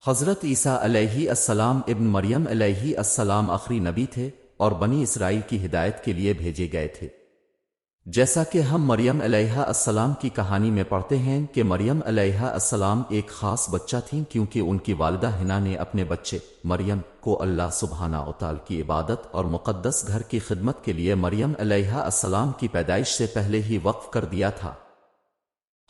حضرت عیسیٰ علیہ السلام ابن مریم علیہ السلام آخری نبی تھے اور بنی اسرائیل کی ہدایت کے لیے بھیجے گئے تھے۔ جیسا کہ ہم مریم علیہ السلام کی کہانی میں پڑھتے ہیں کہ مریم علیہ السلام ایک خاص بچہ تھیں، کیونکہ ان کی والدہ حنا نے اپنے بچے مریم کو اللہ سبحانہ و تعالی کی عبادت اور مقدس گھر کی خدمت کے لیے مریم علیہ السلام کی پیدائش سے پہلے ہی وقف کر دیا تھا۔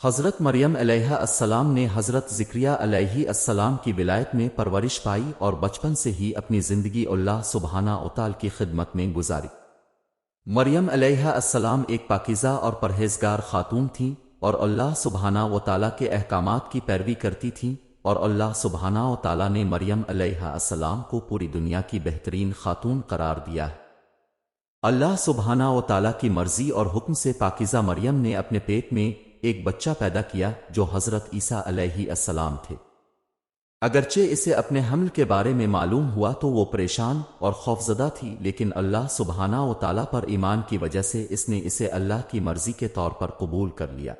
حضرت مریم علیہ السلام نے حضرت زکریا علیہ السلام کی ولایت میں پرورش پائی اور بچپن سے ہی اپنی زندگی اللہ سبحانہ و تعالی کی خدمت میں گزاری۔ مریم علیہ السلام ایک پاکیزہ اور پرہیزگار خاتون تھیں اور اللہ سبحانہ و تعالی کے احکامات کی پیروی کرتی تھیں، اور اللہ سبحانہ و تعالی نے مریم علیہ السلام کو پوری دنیا کی بہترین خاتون قرار دیا ہے۔ اللہ سبحانہ و تعالی کی مرضی اور حکم سے پاکیزہ مریم نے اپنے پیٹ میں ایک بچہ پیدا کیا جو حضرت عیسیٰ علیہ السلام تھے۔ اگرچہ اسے اپنے حمل کے بارے میں معلوم ہوا تو وہ پریشان اور خوفزدہ تھی، لیکن اللہ سبحانہ و تعالی پر ایمان کی وجہ سے اس نے اسے اللہ کی مرضی کے طور پر قبول کر لیا۔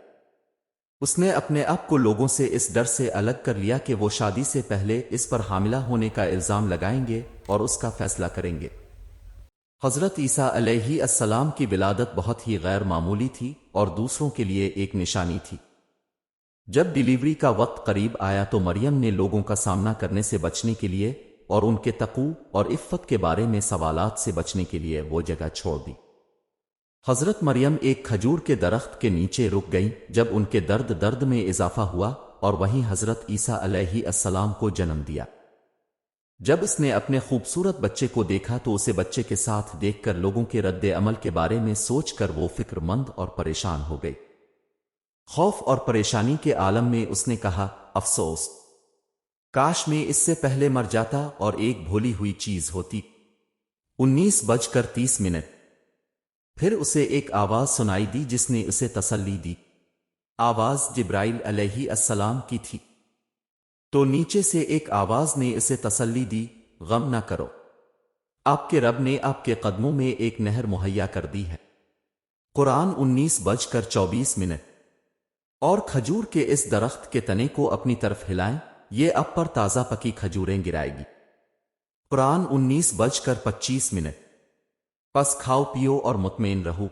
اس نے اپنے آپ کو لوگوں سے اس ڈر سے الگ کر لیا کہ وہ شادی سے پہلے اس پر حاملہ ہونے کا الزام لگائیں گے اور اس کا فیصلہ کریں گے۔ حضرت عیسیٰ علیہ السلام کی ولادت بہت ہی غیر معمولی تھی اور دوسروں کے لیے ایک نشانی تھی۔ جب ڈیلیوری کا وقت قریب آیا تو مریم نے لوگوں کا سامنا کرنے سے بچنے کے لیے اور ان کے تقوی اور عفت کے بارے میں سوالات سے بچنے کے لیے وہ جگہ چھوڑ دی۔ حضرت مریم ایک کھجور کے درخت کے نیچے رک گئیں جب ان کے درد میں اضافہ ہوا اور وہیں حضرت عیسیٰ علیہ السلام کو جنم دیا۔ جب اس نے اپنے خوبصورت بچے کو دیکھا تو اسے بچے کے ساتھ دیکھ کر لوگوں کے رد عمل کے بارے میں سوچ کر وہ فکر مند اور پریشان ہو گئی۔ خوف اور پریشانی کے عالم میں اس نے کہا، افسوس، کاش میں اس سے پہلے مر جاتا اور ایک بھولی ہوئی چیز ہوتی۔ 19:30 پھر اسے ایک آواز سنائی دی جس نے اسے تسلی دی۔ آواز جبرائیل علیہ السلام کی تھی۔ تو نیچے سے ایک آواز نے اسے تسلی دی، غم نہ کرو، آپ کے رب نے آپ کے قدموں میں ایک نہر مہیا کر دی ہے۔ قرآن 19:24۔ اور کھجور کے اس درخت کے تنے کو اپنی طرف ہلائیں، یہ اب پر تازہ پکی کھجوریں گرائے گی۔ قرآن 19:25۔ پس کھاؤ پیو اور مطمئن رہو،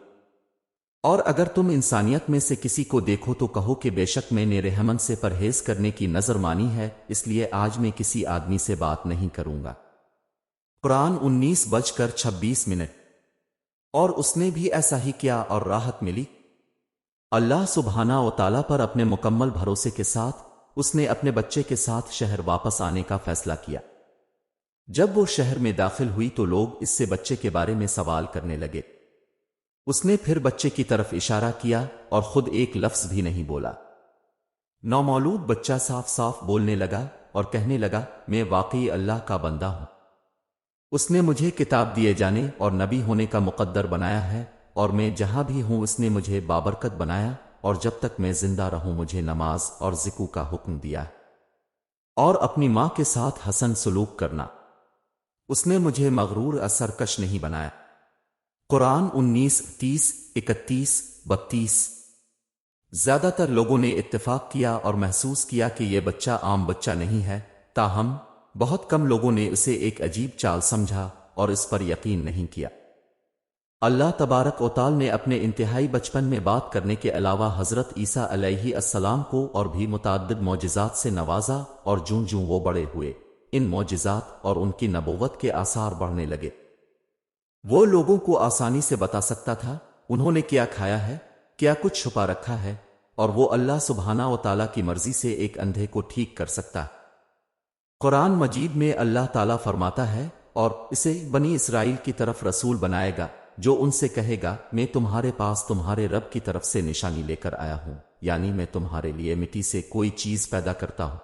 اور اگر تم انسانیت میں سے کسی کو دیکھو تو کہو کہ بے شک میں نے رحمن سے پرہیز کرنے کی نظر مانی ہے، اس لیے آج میں کسی آدمی سے بات نہیں کروں گا۔ قرآن 19:26۔ اور اس نے بھی ایسا ہی کیا اور راحت ملی۔ اللہ سبحانہ و تعالی پر اپنے مکمل بھروسے کے ساتھ اس نے اپنے بچے کے ساتھ شہر واپس آنے کا فیصلہ کیا۔ جب وہ شہر میں داخل ہوئی تو لوگ اس سے بچے کے بارے میں سوال کرنے لگے۔ اس نے پھر بچے کی طرف اشارہ کیا اور خود ایک لفظ بھی نہیں بولا۔ نومولود بچہ صاف صاف بولنے لگا اور کہنے لگا، میں واقعی اللہ کا بندہ ہوں۔ اس نے مجھے کتاب دیے جانے اور نبی ہونے کا مقدر بنایا ہے، اور میں جہاں بھی ہوں اس نے مجھے بابرکت بنایا، اور جب تک میں زندہ رہوں مجھے نماز اور ذکر کا حکم دیا ہے، اور اپنی ماں کے ساتھ حسن سلوک کرنا۔ اس نے مجھے مغرور سرکش نہیں بنایا۔ قرآن 19:30، 31، 32۔ زیادہ تر لوگوں نے اتفاق کیا اور محسوس کیا کہ یہ بچہ عام بچہ نہیں ہے، تاہم بہت کم لوگوں نے اسے ایک عجیب چال سمجھا اور اس پر یقین نہیں کیا۔ اللہ تبارک و تعالی نے اپنے انتہائی بچپن میں بات کرنے کے علاوہ حضرت عیسیٰ علیہ السلام کو اور بھی متعدد معجزات سے نوازا، اور جوں جوں وہ بڑے ہوئے ان معجزات اور ان کی نبوت کے آثار بڑھنے لگے۔ وہ لوگوں کو آسانی سے بتا سکتا تھا انہوں نے کیا کھایا ہے، کیا کچھ چھپا رکھا ہے، اور وہ اللہ سبحانہ و تعالی کی مرضی سے ایک اندھے کو ٹھیک کر سکتا ہے۔ قرآن مجید میں اللہ تعالیٰ فرماتا ہے، اور اسے بنی اسرائیل کی طرف رسول بنائے گا جو ان سے کہے گا، میں تمہارے پاس تمہارے رب کی طرف سے نشانی لے کر آیا ہوں، یعنی میں تمہارے لیے مٹی سے کوئی چیز پیدا کرتا ہوں،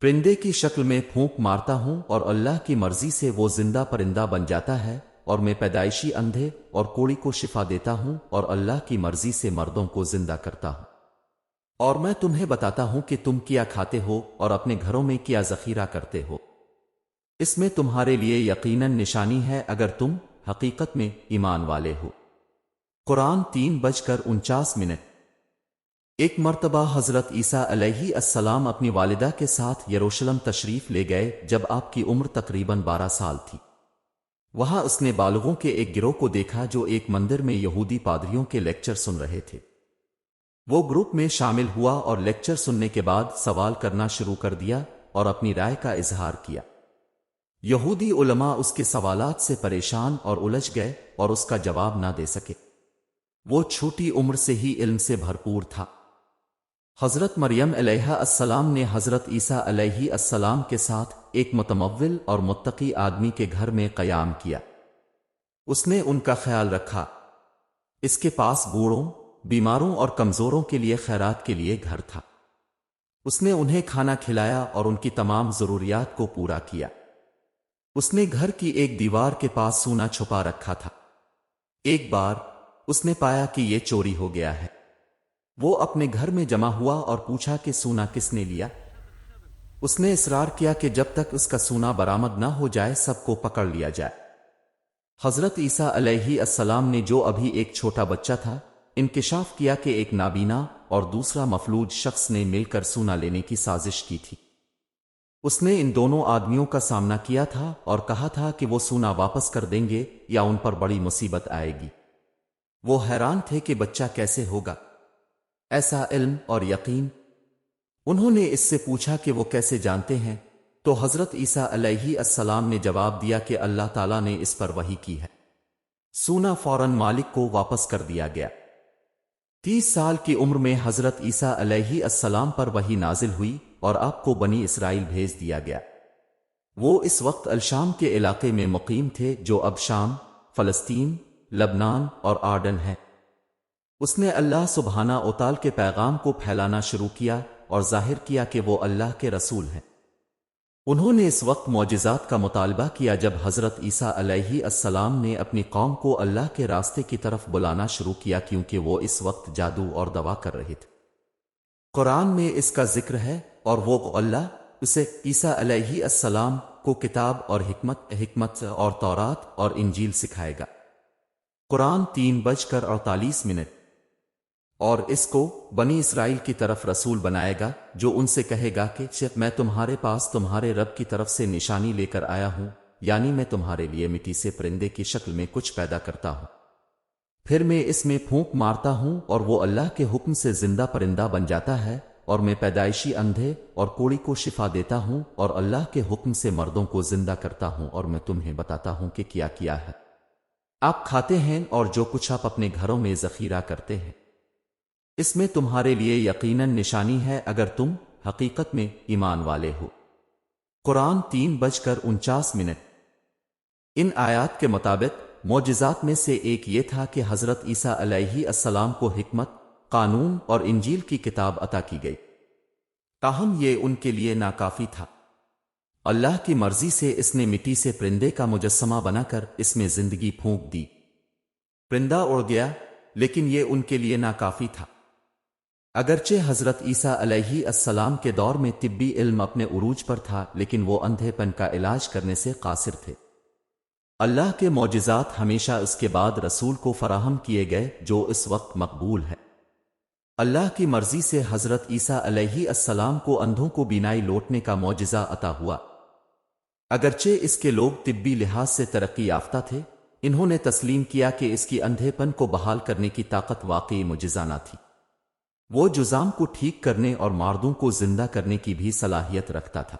پرندے کی شکل میں پھونک مارتا ہوں، اور اللہ کی مرضی سے وہ زندہ پرندہ بن جاتا ہے، اور میں پیدائشی اندھے اور کوڑی کو شفا دیتا ہوں، اور اللہ کی مرضی سے مردوں کو زندہ کرتا ہوں، اور میں تمہیں بتاتا ہوں کہ تم کیا کھاتے ہو اور اپنے گھروں میں کیا ذخیرہ کرتے ہو، اس میں تمہارے لیے یقیناً نشانی ہے اگر تم حقیقت میں ایمان والے ہو۔ قرآن 3:49۔ ایک مرتبہ حضرت عیسیٰ علیہ السلام اپنی والدہ کے ساتھ یروشلم تشریف لے گئے جب آپ کی عمر تقریباً 12 سال تھی۔ وہاں اس نے بالغوں کے ایک گروہ کو دیکھا جو ایک مندر میں یہودی پادریوں کے لیکچر سن رہے تھے۔ وہ گروپ میں شامل ہوا اور لیکچر سننے کے بعد سوال کرنا شروع کر دیا اور اپنی رائے کا اظہار کیا۔ یہودی علماء اس کے سوالات سے پریشان اور الجھ گئے اور اس کا جواب نہ دے سکے۔ وہ چھوٹی عمر سے ہی علم سے بھرپور تھا۔ حضرت مریم علیہ السلام نے حضرت عیسیٰ علیہ السلام کے ساتھ ایک متمول اور متقی آدمی کے گھر میں قیام کیا۔ اس نے ان کا خیال رکھا۔ اس کے پاس بوڑھوں، بیماروں اور کمزوروں کے لیے خیرات کے لیے گھر تھا۔ اس نے انہیں کھانا کھلایا اور ان کی تمام ضروریات کو پورا کیا۔ اس نے گھر کی ایک دیوار کے پاس سونا چھپا رکھا تھا۔ ایک بار اس نے پایا کہ یہ چوری ہو گیا ہے۔ وہ اپنے گھر میں جمع ہوا اور پوچھا کہ سونا کس نے لیا؟ اس نے اصرار کیا کہ جب تک اس کا سونا برآمد نہ ہو جائے سب کو پکڑ لیا جائے۔ حضرت عیسیٰ علیہ السلام نے جو ابھی ایک چھوٹا بچہ تھا انکشاف کیا کہ ایک نابینا اور دوسرا مفلوج شخص نے مل کر سونا لینے کی سازش کی تھی۔ اس نے ان دونوں آدمیوں کا سامنا کیا تھا اور کہا تھا کہ وہ سونا واپس کر دیں گے یا ان پر بڑی مصیبت آئے گی۔ وہ حیران تھے کہ بچہ کیسے ہوگا، ایسا علم اور یقین۔ انہوں نے اس سے پوچھا کہ وہ کیسے جانتے ہیں، تو حضرت عیسیٰ علیہ السلام نے جواب دیا کہ اللہ تعالیٰ نے اس پر وحی کی ہے۔ سونا فوراً مالک کو واپس کر دیا گیا۔ 30 سال کی عمر میں حضرت عیسیٰ علیہ السلام پر وحی نازل ہوئی اور آپ کو بنی اسرائیل بھیج دیا گیا۔ وہ اس وقت الشام کے علاقے میں مقیم تھے جو اب شام، فلسطین، لبنان اور آردن ہے۔ اس نے اللہ سبحانہ وتعالی کے پیغام کو پھیلانا شروع کیا اور ظاہر کیا کہ وہ اللہ کے رسول ہیں۔ انہوں نے اس وقت معجزات کا مطالبہ کیا جب حضرت عیسیٰ علیہ السلام نے اپنی قوم کو اللہ کے راستے کی طرف بلانا شروع کیا کیونکہ وہ اس وقت جادو اور دوا کر رہے تھے۔ قرآن میں اس کا ذکر ہے اور وہ اللہ اسے عیسیٰ علیہ السلام کو کتاب اور حکمت اور تورات اور انجیل سکھائے گا۔ قرآن 3:48 اور اس کو بنی اسرائیل کی طرف رسول بنائے گا جو ان سے کہے گا کہ میں تمہارے پاس تمہارے رب کی طرف سے نشانی لے کر آیا ہوں، یعنی میں تمہارے لیے مٹی سے پرندے کی شکل میں کچھ پیدا کرتا ہوں، پھر میں اس میں پھونک مارتا ہوں اور وہ اللہ کے حکم سے زندہ پرندہ بن جاتا ہے، اور میں پیدائشی اندھے اور کوڑی کو شفا دیتا ہوں اور اللہ کے حکم سے مردوں کو زندہ کرتا ہوں، اور میں تمہیں بتاتا ہوں کہ کیا کیا ہے آپ کھاتے ہیں اور جو کچھ آپ اپنے گھروں میں ذخیرہ کرتے ہیں۔ اس میں تمہارے لیے یقیناً نشانی ہے اگر تم حقیقت میں ایمان والے ہو۔ قرآن 3:49۔ ان آیات کے مطابق معجزات میں سے ایک یہ تھا کہ حضرت عیسیٰ علیہ السلام کو حکمت، قانون اور انجیل کی کتاب عطا کی گئی، تاہم یہ ان کے لیے ناکافی تھا۔ اللہ کی مرضی سے اس نے مٹی سے پرندے کا مجسمہ بنا کر اس میں زندگی پھونک دی۔ پرندہ اڑ گیا، لیکن یہ ان کے لیے ناکافی تھا۔ اگرچہ حضرت عیسیٰ علیہ السلام کے دور میں طبی علم اپنے عروج پر تھا، لیکن وہ اندھے پن کا علاج کرنے سے قاصر تھے۔ اللہ کے معجزات ہمیشہ اس کے بعد رسول کو فراہم کیے گئے جو اس وقت مقبول ہے۔ اللہ کی مرضی سے حضرت عیسیٰ علیہ السلام کو اندھوں کو بینائی لوٹنے کا معجزہ عطا ہوا۔ اگرچہ اس کے لوگ طبی لحاظ سے ترقی یافتہ تھے، انہوں نے تسلیم کیا کہ اس کی اندھے پن کو بحال کرنے کی طاقت واقعی معجزانہ تھی۔ وہ جذام کو ٹھیک کرنے اور مردوں کو زندہ کرنے کی بھی صلاحیت رکھتا تھا۔